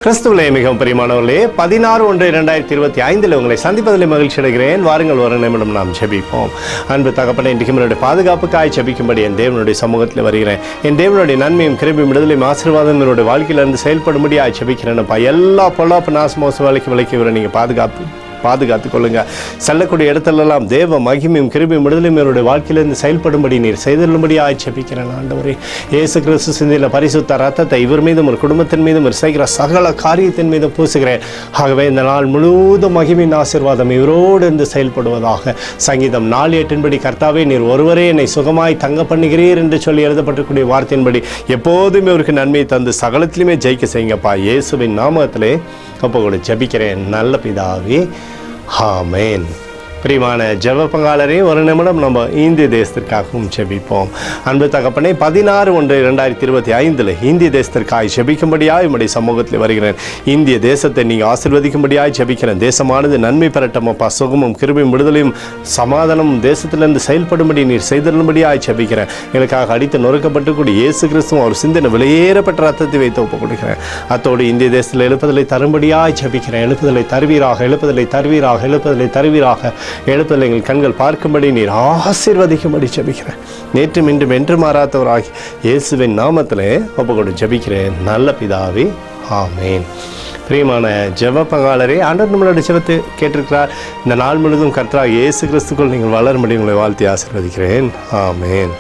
கிறிஸ்துவிலே மிகவும் பிரியமானவர்களே, 16/1/2025 உங்களை சந்திப்பதில் மகிழ்ச்சி அடைகிறேன். வாருங்கள், ஒரு நிமிடம் நாம் ஜெபிப்போம். அன்பு தகப்பனே, இன்றைக்கு என்னுடைய பாதுகாப்புக்காய் ஜெபிக்கும்படி என் தேவனுடைய சமூகத்தில் வருகிறேன். என் தேவனுடைய நன்மையும் கிருபையும் விடுதலையும் ஆசீர்வாதம் என்னுடைய வாழ்க்கையிலிருந்து செயல்படும்படியாக ஜெபிக்கிறேன்ப்பா. எல்லா பொல்லாப்பு நாசமோச வேலைக்கு விலைக்கு நீங்கள் பாதுகாத்துக் கொள்ளுங்க. செல்லக்கூடிய இடத்துலலாம் தேவ மகிமையும் கிருபையும் விடுதலையும் என்னுடைய வாழ்க்கையிலிருந்து செயல்படும்படி நீர் செய்துள்ளபடியாக ஜெபிக்கிறேன். ஆண்டவரே, இயேசு கிறிஸ்து சிந்தின பரிசுத்த ரத்தத்தை இவர் மீதும் ஒரு குடும்பத்தின் மீதும் ஒரு செய்கிற சகல காரியத்தின் மீதும் பூசுகிறேன். ஆகவே இந்த நாள் முழுவதும் மகிமையின் ஆசீர்வாதம் இவரோடு இருந்து செயல்படுவதாக. சங்கீதம் 4:8 கர்த்தாவே, நீர் ஒருவரே என்னை சுகமாய் தங்க பண்ணுகிறீர் என்று சொல்லி எழுதப்பட்டிருக்கூடிய வார்த்தையின்படி எப்போதும் இவருக்கு நன்மை தந்து சகலத்திலுமே ஜெயிக்க செய்யுங்கப்பா. இயேசுவின் நாமத்திலே அப்போ ஜெபிக்கிறேன் நல்ல பிதாவே, ஆமென். பிரியமான ஜெப பங்காளரே, ஒரு நிமிடம் நம்ம இந்திய தேசத்திற்காகவும் ஜெபிப்போம். அன்பு தகப்பனே, 16/1/2025 இந்திய தேசத்திற்காக ஜெபிக்கும்படியாக என்னுடைய சமூகத்தில் வருகிறேன். இந்திய தேசத்தை நீங்கள் ஆசீர்வதிக்கும்படியாக ஜெபிக்கிறேன். தேசமானது நன்மை பெறட்டும் அப்பா. சுகமும் கிருபையும் விடுதலையும் சமாதானமும் தேசத்திலிருந்து செயல்படும்படி நீர் செய்திரும்படியாக ஜெபிக்கிறேன். எனக்காக அடித்து நொறுக்கப்பட்டு இயேசு கிறிஸ்துவும் அவர் சிந்தின விலையேறப்பட்ட ரத்தத்தை வைத்து ஒப்புக் கொடுக்கிறேன். அத்தோடு இந்திய தேசத்தில் எழுப்புதலை தரும்படியாக ஜெபிக்கிறேன். எழுப்புதலை தருவீராக, எழுப்புதலை தருவீராக, எழுப்புதலை தருவீராக. எழுப்புதல் எங்கள் கண்கள் பார்க்கும்படி நீர் ஆசீர்வதிக்கும்படி ஜெபிக்கிறேன். நேற்றும் இன்றும் என்று மாறாதவராகி இயேசுவின் நாமத்திலே ஒப்புக்கொண்டு ஜெபிக்கிறேன் நல்ல பிதாவே, ஆமென். பிரியமான ஜெப பங்காளரே, ஆண்டவர் நம்மளோட ஜெபத்தை கேட்டிருக்கிறார். இந்த நாள் முழுவதும் கர்த்தராகிய இயேசு கிறிஸ்துக்குள் நீங்கள் வளரும்படி உங்களை வாழ்த்தி ஆசீர்வதிக்கிறேன். ஆமென்.